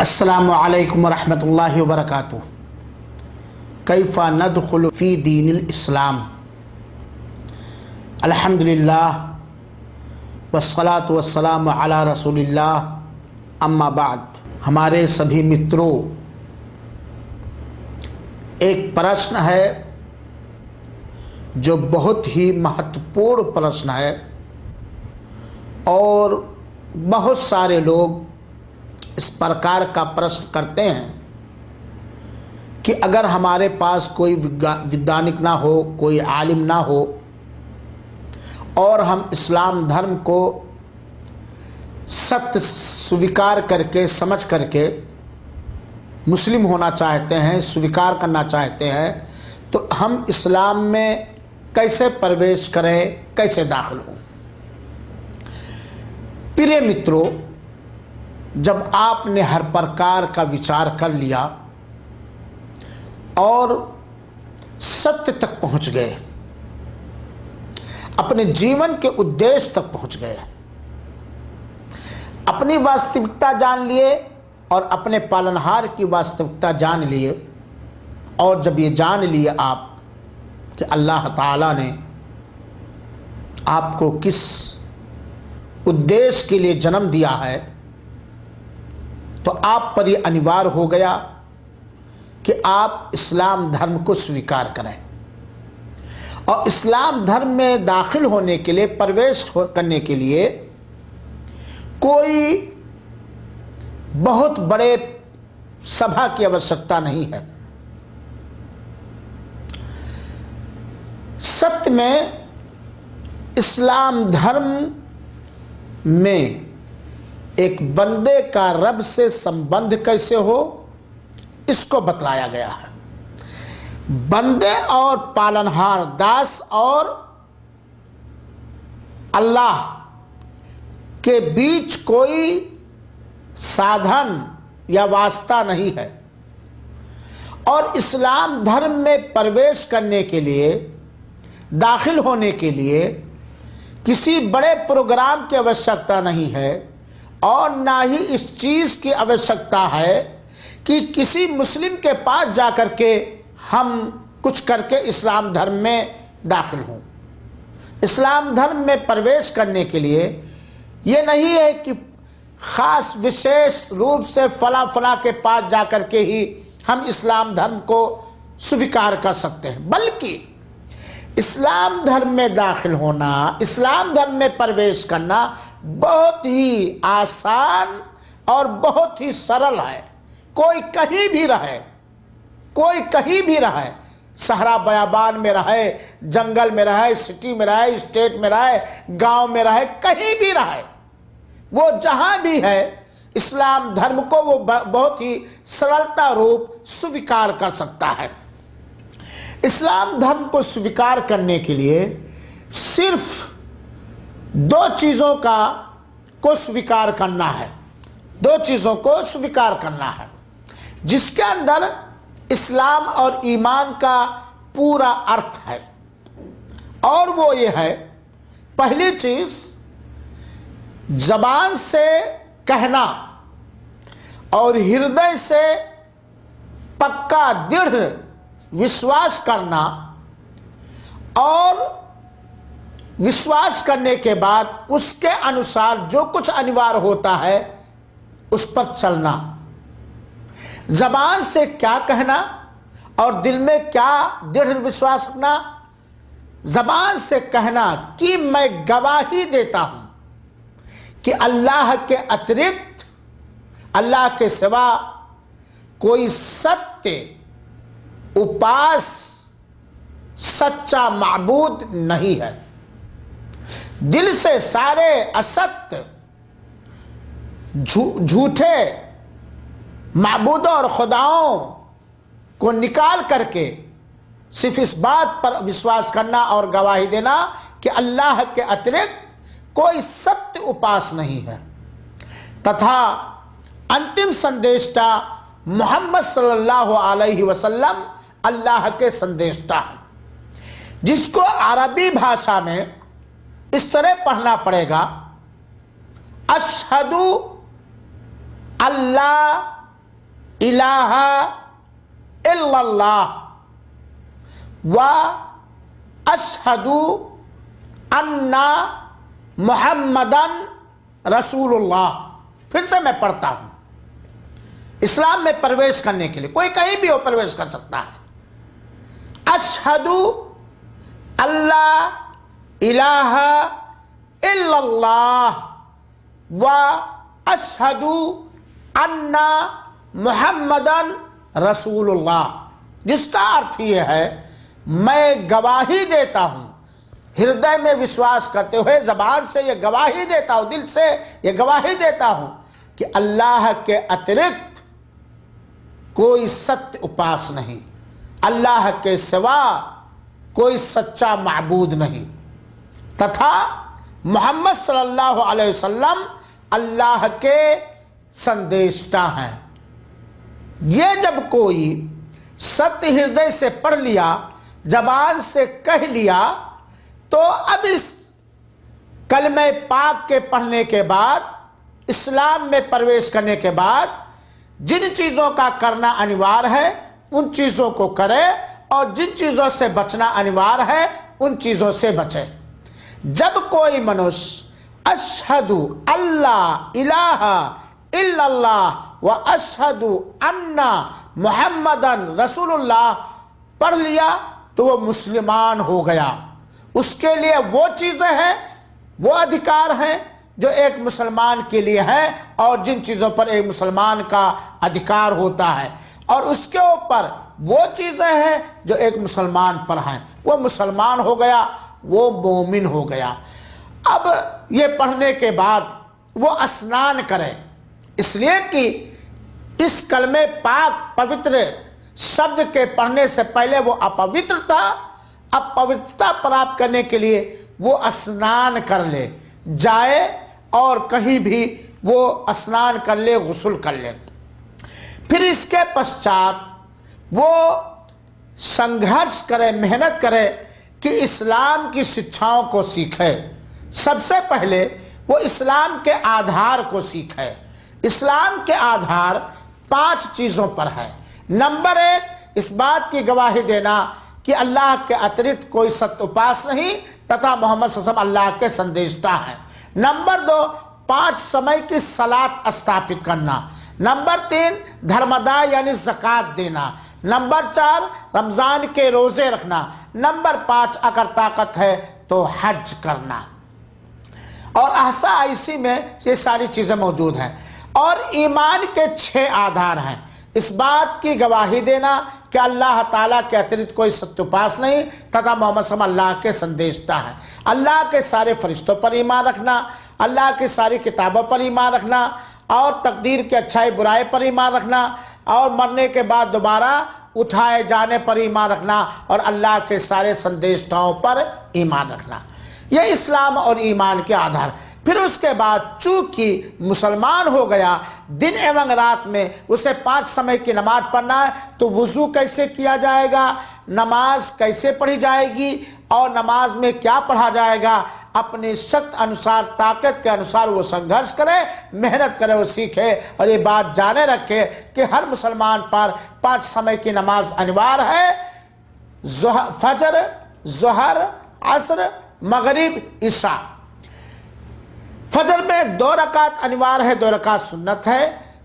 अस्सलामु अलैकुम वरहमतुल्लाहि वबरकातुहू। कैफ़ा नदखुलु फ़ी दीनिल इस्लाम। अल्हम्दुलिल्लाह वस्सलातु वस्सलामु अला रसूलिल्लाह, अम्मा बाद। हमारे सभी मित्रों, एक प्रश्न है जो बहुत ही महत्वपूर्ण प्रश्न है और बहुत सारे लोग इस प्रकार का प्रश्न करते हैं कि अगर हमारे पास कोई वैज्ञानिक ना हो, कोई आलिम ना हो और हम इस्लाम धर्म को सत्य स्वीकार करके, समझ करके मुस्लिम होना चाहते हैं, स्वीकार करना चाहते हैं, तो हम इस्लाम में कैसे प्रवेश करें, कैसे दाखिल हों। प्रिय मित्रों, जब आपने हर प्रकार का विचार कर लिया और सत्य तक पहुंच गए, अपने जीवन के उद्देश्य तक पहुंच गए, अपनी वास्तविकता जान लिए और अपने पालनहार की वास्तविकता जान लिए, और जब ये जान लिए आप कि अल्लाह ताला ने आपको किस उद्देश्य के लिए जन्म दिया है, तो आप पर यह अनिवार्य हो गया कि आप इस्लाम धर्म को स्वीकार करें। और इस्लाम धर्म में दाखिल होने के लिए, प्रवेश करने के लिए कोई बहुत बड़े सभा की आवश्यकता नहीं है। सत्य में इस्लाम धर्म में एक बंदे का रब से संबंध कैसे हो, इसको बतलाया गया है। बंदे और पालनहार, दास और अल्लाह के बीच कोई साधन या वास्ता नहीं है। और इस्लाम धर्म में प्रवेश करने के लिए, दाखिल होने के लिए किसी बड़े प्रोग्राम की आवश्यकता नहीं है, और ना ही इस चीज़ की आवश्यकता है कि किसी मुस्लिम के पास जाकर के हम कुछ करके इस्लाम धर्म में दाखिल हों। इस्लाम धर्म में प्रवेश करने के लिए ये नहीं है कि ख़ास विशेष रूप से फला के पास जाकर के ही हम इस्लाम धर्म को स्वीकार कर सकते हैं, बल्कि इस्लाम धर्म में दाखिल होना, इस्लाम धर्म में प्रवेश करना बहुत ही आसान और बहुत ही सरल है। कोई कहीं भी रहे, कोई कहीं भी रहे, सहरा बयाबान में रहे, जंगल में रहे, सिटी में रहे, स्टेट में रहे, गांव में रहे, कहीं भी रहे, वो जहां भी है, इस्लाम धर्म को वो बहुत ही सरलता रूप स्वीकार कर सकता है। इस्लाम धर्म को स्वीकार करने के लिए सिर्फ दो चीज़ों को स्वीकार करना है, दो चीज़ों को स्वीकार करना है जिसके अंदर इस्लाम और ईमान का पूरा अर्थ है। और वो ये है, पहली चीज़ ज़बान से कहना और हृदय से पक्का दृढ़ विश्वास करना, और विश्वास करने के बाद उसके अनुसार जो कुछ अनिवार्य होता है उस पर चलना। ज़बान से क्या कहना और दिल में क्या दृढ़ विश्वास रखना। ज़बान से कहना कि मैं गवाही देता हूं कि अल्लाह के अतिरिक्त, अल्लाह के सिवा कोई सत्य उपास, सच्चा माबूद नहीं है। दिल से सारे असत्य, झूठे माबूदों और खुदाओं को निकाल करके सिर्फ इस बात पर विश्वास करना और गवाही देना कि अल्लाह के अतिरिक्त कोई सत्य उपास नहीं है, तथा अंतिम संदेष्टा मोहम्मद सल्लल्लाहु अलैहि वसल्लम अल्लाह के संदेष्टा है, जिसको अरबी भाषा में इस तरह पढ़ना पड़ेगा, अशहदु अल्लाह इलाहा इल्लल्लाह व अशहदु अन्ना मुहम्मदन रसूलुल्लाह। फिर से मैं पढ़ता हूं। इस्लाम में प्रवेश करने के लिए कोई कहीं भी हो प्रवेश कर सकता है। अशहदु अल्लाह इलाहा इल्लल्लाह व अशहदु अन्ना मुहम्मदन रसूलुल्लाह, जिसका अर्थ यह है मैं गवाही देता हूं, हृदय में विश्वास करते हुए जबान से यह गवाही देता हूं, दिल से यह गवाही देता हूं कि अल्लाह के अतिरिक्त कोई सत्य उपास नहीं, अल्लाह के सिवा कोई सच्चा माबूद नहीं, तथा मोहम्मद सल्लल्लाहु अलैहि वसल्लम अल्लाह के संदेष्टा हैं। ये जब कोई सत्य हृदय से पढ़ लिया, जबान से कह लिया, तो अब इस कलमे पाक के पढ़ने के बाद, इस्लाम में प्रवेश करने के बाद जिन चीज़ों का करना अनिवार्य है उन चीज़ों को करे और जिन चीज़ों से बचना अनिवार्य है उन चीज़ों से बचे। जब कोई मनुष्य अशहदु अल्लाह इलाहा इल्लल्लाह व अशहदु अन्ना मुहम्मदन रसूलुल्लाह पढ़ लिया तो वो मुसलमान हो गया। उसके लिए वो चीज़ें हैं, वो अधिकार हैं जो एक मुसलमान के लिए है और जिन चीज़ों पर एक मुसलमान का अधिकार होता है, और उसके ऊपर वो चीज़ें हैं जो एक मुसलमान पर हैं। वो मुसलमान हो गया, वो मोमिन हो गया। अब ये पढ़ने के बाद वो स्नान करे, इसलिए कि इस कलमे पाक पवित्र शब्द के पढ़ने से पहले वो अपवित्र था। अब पवित्रता प्राप्त करने के लिए वो स्नान कर ले, जाए और कहीं भी वो स्नान कर ले, गुस्ल कर ले। फिर इसके पश्चात वो संघर्ष करे, मेहनत करे कि इस्लाम की शिक्षाओं को सीखे। सबसे पहले वो इस्लाम के आधार को सीखे। इस्लाम के आधार 5 चीज़ों पर है। नंबर 1, इस बात की गवाही देना कि अल्लाह के अतिरिक्त कोई सत्य उपास नहीं तथा मोहम्मद सल्लल्लाहु अलैहि वसल्लम अल्लाह के संदेष्टा हैं। नंबर 2, 5 समय की सलात स्थापित करना। नंबर 3, धर्मदाय यानी ज़कात देना। नंबर 4, रमज़ान के रोज़े रखना। नंबर 5, अगर ताकत है तो हज करना। और ahsa आईसी में ये सारी चीज़ें मौजूद हैं। और ईमान के 6 आधार हैं। इस बात की गवाही देना कि अल्लाह ताला के अतिरिक्त कोई सत्योपास नहीं तथा मोहम्मद सल्लल्लाहु अलैहि वसल्लम अल्लाह के संदेष्टा हैं। अल्लाह के सारे फरिश्तों पर ईमान रखना, अल्लाह की सारी किताबों पर ईमान रखना, और तकदीर के अच्छाई बुराई पर ईमान रखना, और मरने के बाद दोबारा उठाए जाने पर ईमान रखना, और अल्लाह के सारे संदेष्टाओं पर ईमान रखना। यह इस्लाम और ईमान के आधार। फिर उसके बाद चूंकि मुसलमान हो गया, दिन एवं रात में उसे 5 समय की नमाज पढ़ना है, तो वुज़ू कैसे किया जाएगा, नमाज कैसे पढ़ी जाएगी और नमाज में क्या पढ़ा जाएगा, अपनी शक्ति अनुसार, ताकत के अनुसार वो संघर्ष करे, मेहनत करे, वो सीखे। और ये बात जाने रखे कि हर मुसलमान पर 5 समय की नमाज अनिवार्य है। फजर, ज़ोहर, असर, मगरिब, इशा। फजर में 2 रकात अनिवार्य है, 2 रकात सुन्नत है।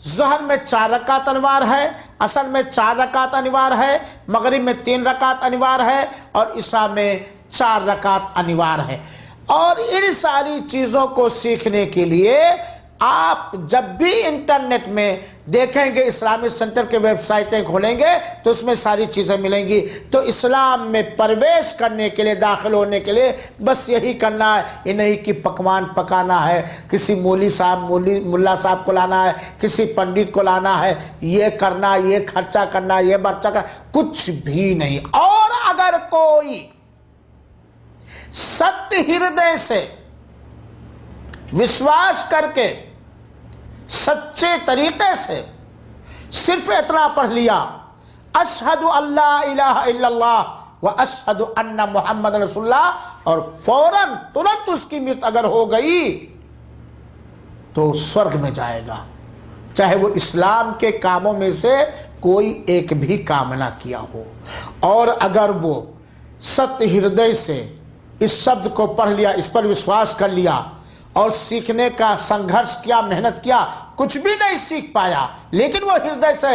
ज़ोहर में 4 रकात अनिवार्य है, असर में 4 रकात अनिवार्य है, मगरिब में 3 रकात अनिवार्य है, और इशा में 4 रकात अनिवार्य है। और इन सारी चीज़ों को सीखने के लिए आप जब भी इंटरनेट में देखेंगे, इस्लामिक सेंटर के वेबसाइटें खोलेंगे तो उसमें सारी चीज़ें मिलेंगी। तो इस्लाम में प्रवेश करने के लिए, दाखिल होने के लिए बस यही करना है। ये नहीं कि पकवान पकाना है, किसी मुल्ला साहब को लाना है, किसी पंडित को लाना है, ये करना, ये खर्चा करना, ये बच्चा करना, कुछ भी नहीं। और अगर कोई सत्य हृदय से विश्वास करके सच्चे तरीके से सिर्फ इतना पढ़ लिया, अशहदु अल्लाह इलाहा इल्लल्लाह व अशहदु अन्ना मुहम्मद रसूलुल्लाह, और फौरन तुरंत उसकी मृत्यु अगर हो गई तो स्वर्ग में जाएगा। चाहे वो इस्लाम के कामों में से कोई एक भी काम ना किया हो। और अगर वो सत्य हृदय से इस शब्द को पढ़ लिया, इस पर विश्वास कर लिया और सीखने का संघर्ष किया, मेहनत किया, कुछ भी नहीं सीख पाया, लेकिन वो हृदय से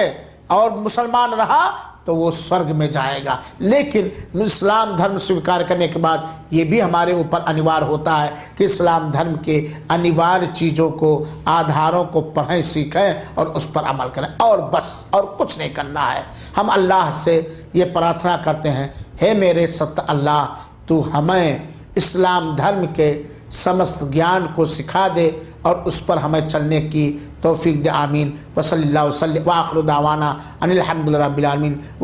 और मुसलमान रहा, तो वो स्वर्ग में जाएगा। लेकिन इस्लाम धर्म स्वीकार करने के बाद ये भी हमारे ऊपर अनिवार्य होता है कि इस्लाम धर्म के अनिवार्य चीज़ों को, आधारों को पढ़ें, सीखें और उस पर अमल करें, और बस, और कुछ नहीं करना है। हम अल्लाह से ये प्रार्थना करते हैं, हे मेरे सत्य अल्लाह, तू हमें इस्लाम धर्म के समस्त ज्ञान को सिखा दे और उस पर हमें चलने की तौफीक दे। आमीन। वसल्लल्लाहु अलैहि व आखिरु दावाना अनिल हम्दुलिल्लाहि रब्बिल आलमीन।